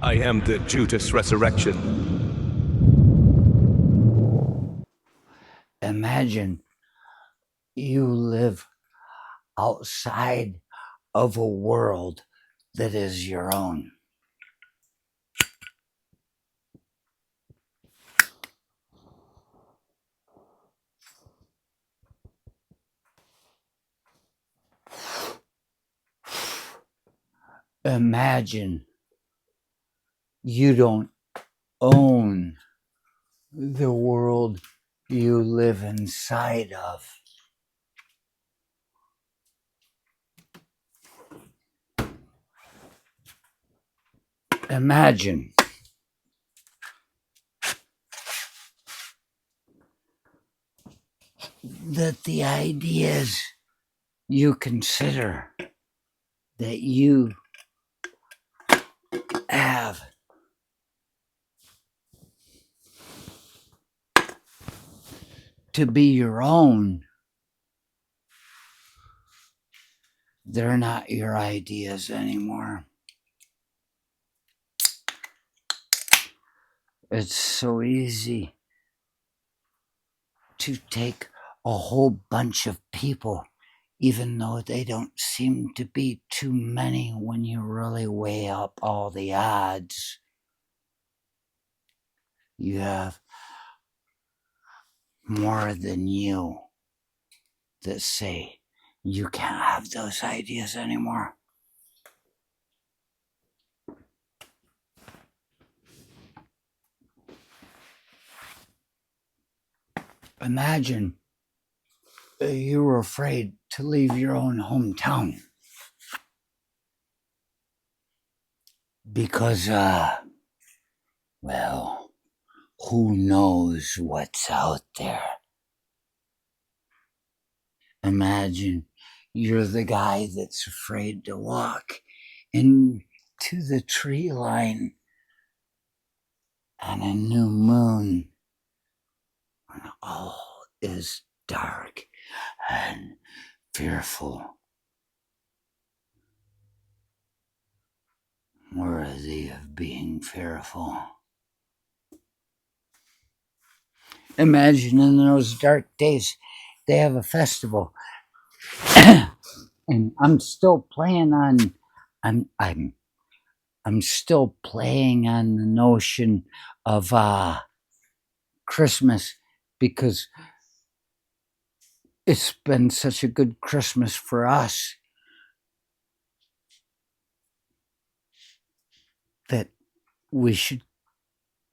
I am the Judas Resurrection. Imagine you live outside of a world that is your own. Imagine you don't own the world you live inside of. Imagine that the ideas you consider that you have to be your own, they're not your ideas anymore. It's so easy to take a whole bunch of people, even though they don't seem to be too many when you really weigh up all the odds. You have more than you that say you can't have those ideas anymore. Imagine you were afraid to leave your own hometown because, well, who knows what's out there? Imagine you're the guy that's afraid to walk into the tree line on a new moon when all is dark and fearful, worthy of being fearful. Imagine in those dark days they have a festival, and I'm still playing on. I'm still playing on the notion of Christmas because it's been such a good Christmas for us that we should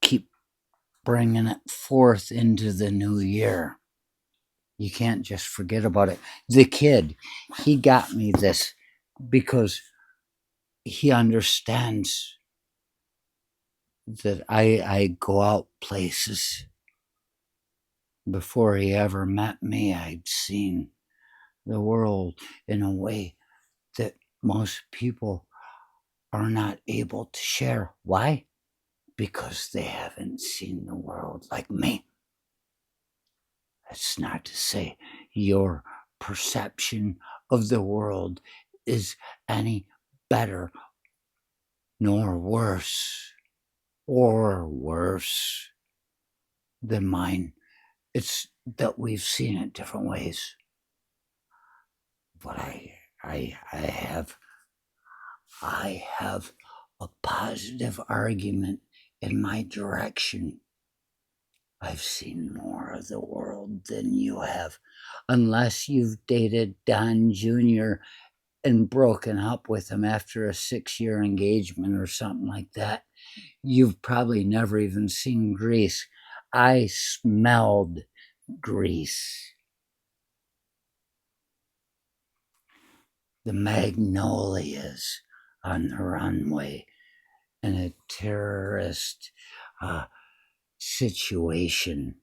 keep bringing it forth into the new year. You can't just forget about it. The kid, he got me this because he understands that I go out places. Before he ever met me, I'd seen the world in a way that most people are not able to share. Why? Because they haven't seen the world like me. That's not to say your perception of the world is any better nor worse or worse than mine. It's that we've seen it different ways. But I have a positive argument in my direction. I've seen more of the world than you have, unless you've dated Don Jr. and broken up with him after a 6-year engagement or something like that. You've probably never even seen Greece. I smelled Greece. The magnolias on the runway in a terrorist situation.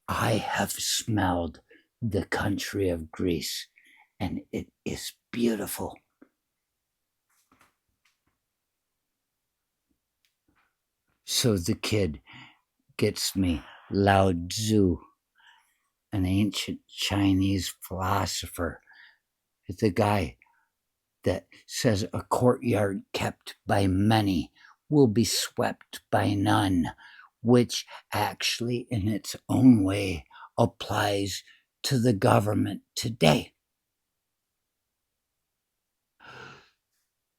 I have smelled the country of Greece, and it is beautiful. So the kid gets me Lao Tzu, an ancient Chinese philosopher. The guy that says a courtyard kept by many will be swept by none, which actually, in its own way, applies to the government today.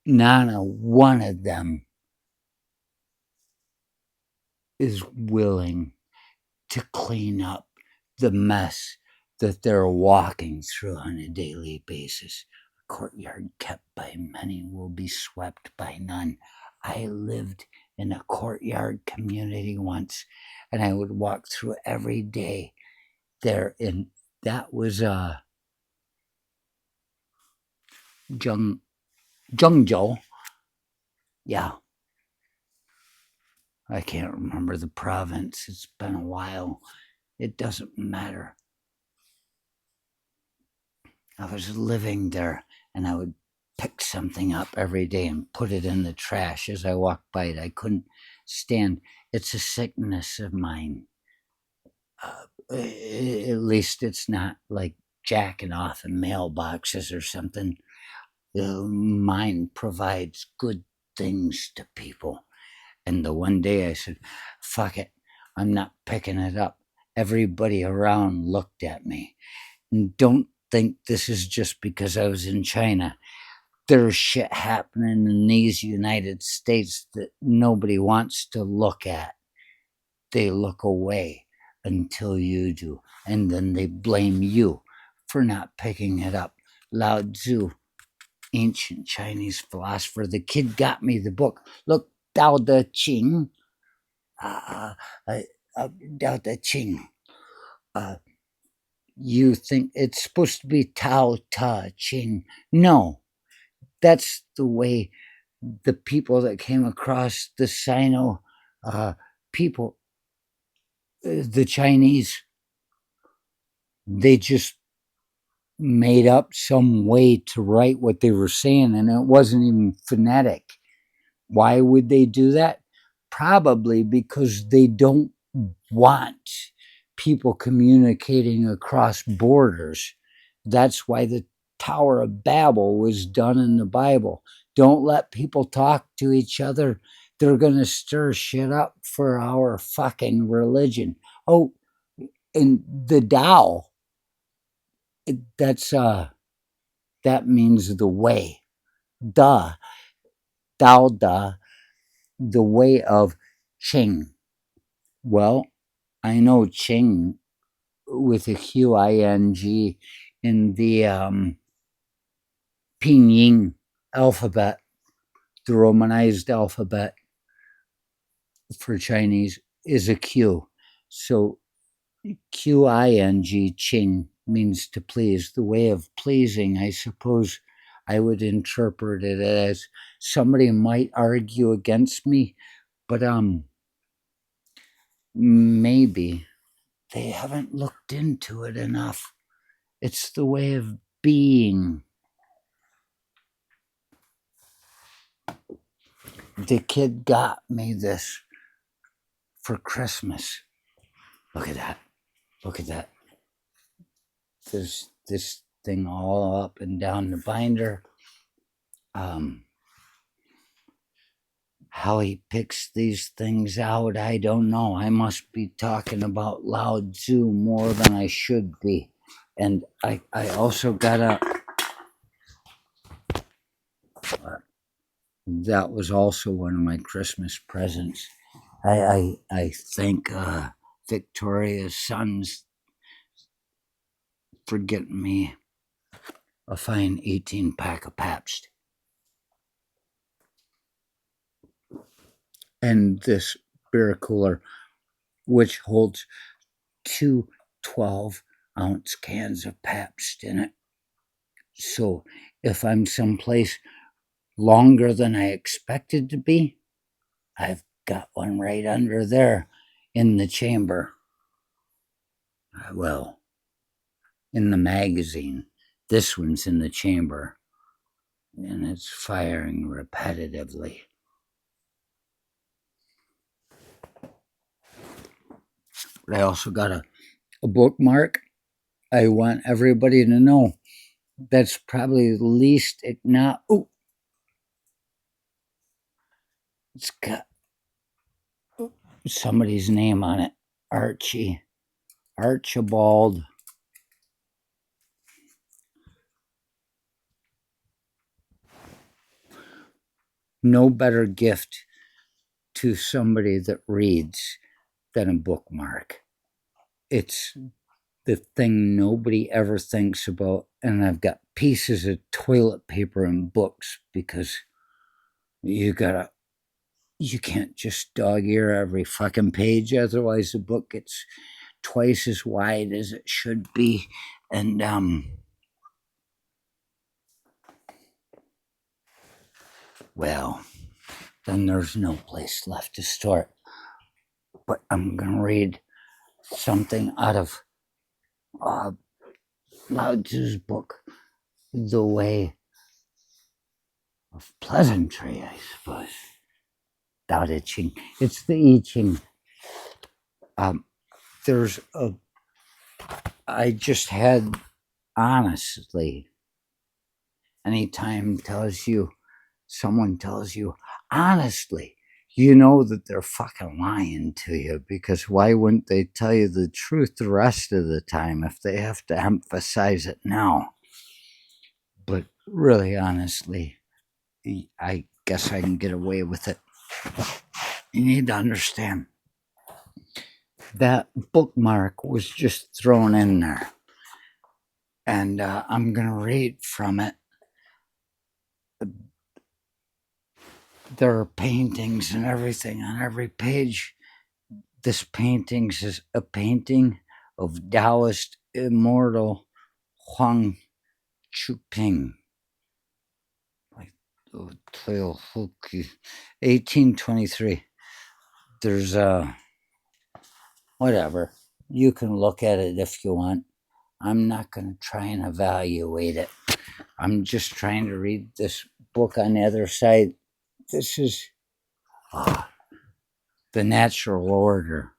Not a one of them is willing to clean up the mess that they're walking through on a daily basis. A courtyard kept by many will be swept by none. I lived in a courtyard community once, and I would walk through every day there. And that was Zhengzhou. Yeah, I can't remember the province. It's been a while. It doesn't matter. I was living there, and I would pick something up every day and put it in the trash as I walked by it. I couldn't stand. It's a sickness of mine. At least it's not like jacking off in mailboxes or something. Mine provides good things to people. And the one day I said, fuck it, I'm not picking it up. Everybody around looked at me. And don't think this is just because I was in China. There's shit happening in these United States that nobody wants to look at. They look away until you do, and then they blame you for not picking it up. Lao Tzu, ancient Chinese philosopher. The kid got me the book. Look, Tao Te Ching. Uh, uh, Tao Te Ching. You think it's supposed to be Tao Te Ching. No, that's the way the people that came across the Sino people, the Chinese, they just made up some way to write what they were saying, and it wasn't even phonetic. Why would they do that? Probably because they don't want people communicating across borders. That's why the Tower of Babel was done in the Bible. Don't let people talk to each other. They're going to stir shit up for our fucking religion. Oh, and the Tao, that means the way. Da, Tao Da, the way of Qing. Well, I know Qing with a Qing in the Pinyin alphabet, the Romanized alphabet for Chinese is a Q. So Qing, Qing, means to please. The way of pleasing, I suppose I would interpret it as somebody might argue against me, but maybe they haven't looked into it enough. It's the way of being. The kid got me this for Christmas. Look at that. Look at that. There's this thing all up and down the binder. How he picks these things out, I don't know. I must be talking about Lao Tzu more than I should be. And I also got that was also one of my Christmas presents. I thank Victoria's sons for getting me a fine 18-pack of Pabst. And this beer cooler, which holds two 12-ounce cans of Pabst in it. So if I'm someplace longer than I expected to be, I've got one right under there in the chamber. Well, in the magazine. This one's in the chamber, and it's firing repetitively. But I also got a bookmark. I want everybody to know that's probably the least oh, it's got somebody's name on it. Archibald. No better gift to somebody that reads than a bookmark. It's the thing nobody ever thinks about, and I've got pieces of toilet paper and books because you can't just dog ear every fucking page, otherwise the book gets twice as wide as it should be. And well, then there's no place left to start. But I'm gonna read something out of Lao Tzu's book, The Way of Pleasantry, I suppose. Tao Te Ching. It's the I Ching. There's a. I just had, honestly, anytime someone tells you honestly, you know that they're fucking lying to you, because why wouldn't they tell you the truth the rest of the time if they have to emphasize it now? But really, honestly, I guess I can get away with it. You need to understand that bookmark was just thrown in there, and I'm going to read from it. There are paintings and everything on every page. This painting is a painting of Taoist immortal Huang Chuping, like 1823. There's whatever. You can look at it if you want. I'm not going to try and evaluate it. I'm just trying to read this book on the other side. This is the natural order.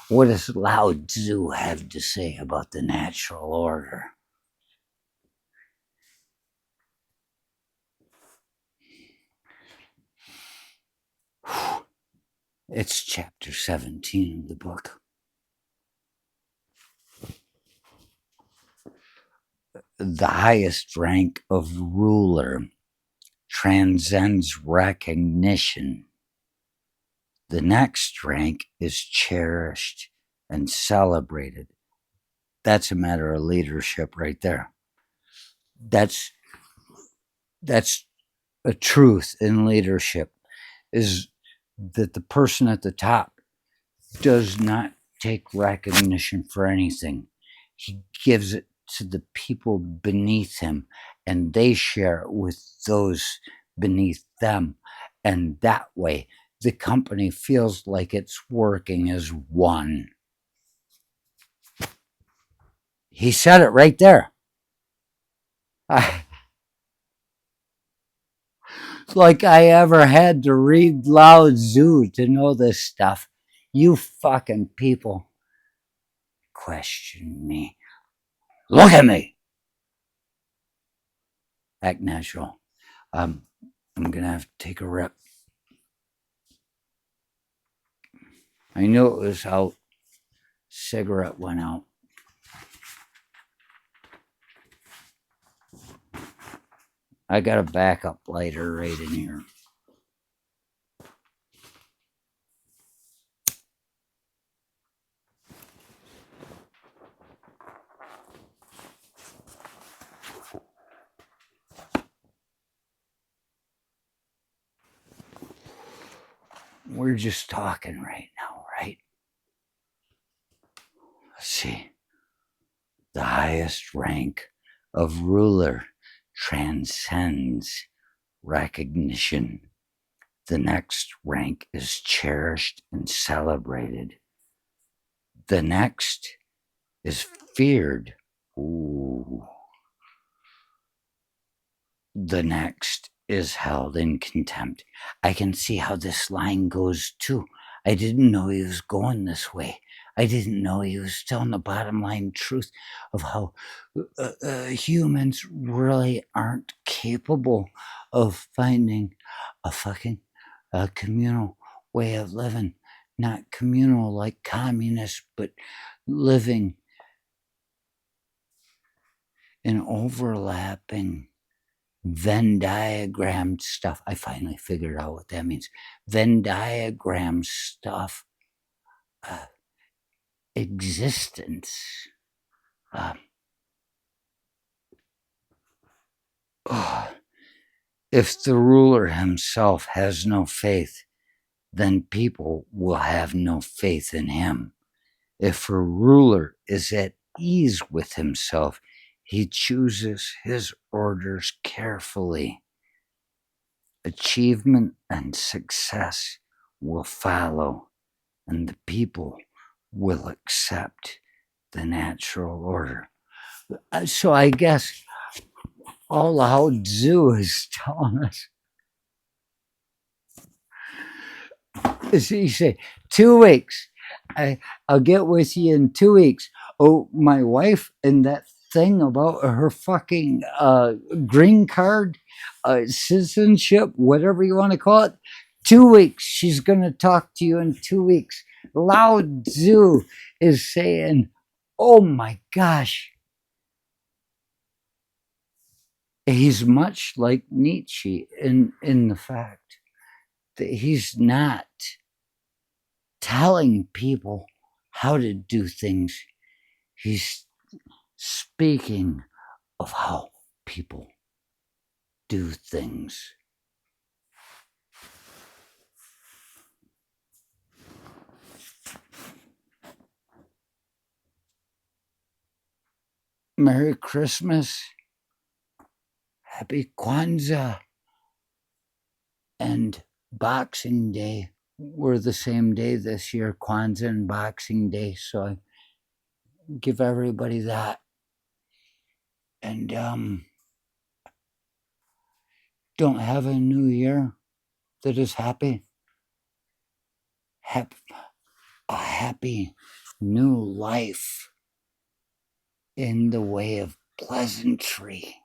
What does Lao Tzu have to say about the natural order? It's chapter 17 of the book. The highest rank of ruler transcends recognition. The next rank is cherished and celebrated. That's a matter of leadership right there. That's a truth in leadership, is that the person at the top does not take recognition for anything. He gives it to the people beneath him, and they share it with those beneath them. And that way, the company feels like it's working as one. He said it right there. Like I ever had to read Lao Tzu to know this stuff. You fucking people question me. Look at me. Act natural. I'm gonna have to take a rip. I knew it was out. Cigarette went out. I got a backup lighter right in here. We're just talking right now, right? Let's see. The highest rank of ruler transcends recognition. The next rank is cherished and celebrated. The next is feared. Ooh. The next is held in contempt. I can see how this line goes too. I didn't know he was going this way. I didn't know he was telling the bottom line truth of how humans really aren't capable of finding a fucking communal way of living. Not communal like communists, but living in overlapping Venn diagram stuff. I finally figured out what that means. Venn diagram stuff. Existence. If the ruler himself has no faith, then people will have no faith in him. If a ruler is at ease with himself, he chooses his orders carefully. Achievement and success will follow, and the people will accept the natural order. So I guess all Lao Tzu is telling us is he say 2 weeks. I'll get with you in 2 weeks. Oh, my wife and that thing about her fucking green card, citizenship, whatever you want to call it. 2 weeks. She's gonna talk to you in 2 weeks. Lao Tzu is saying, "Oh my gosh." He's much like Nietzsche in the fact that he's not telling people how to do things. He's speaking of how people do things. Merry Christmas, Happy Kwanzaa, and Boxing Day were the same day this year, Kwanzaa and Boxing Day, so I give everybody that. And don't have a new year that is happy. A happy new life in the way of pleasantry.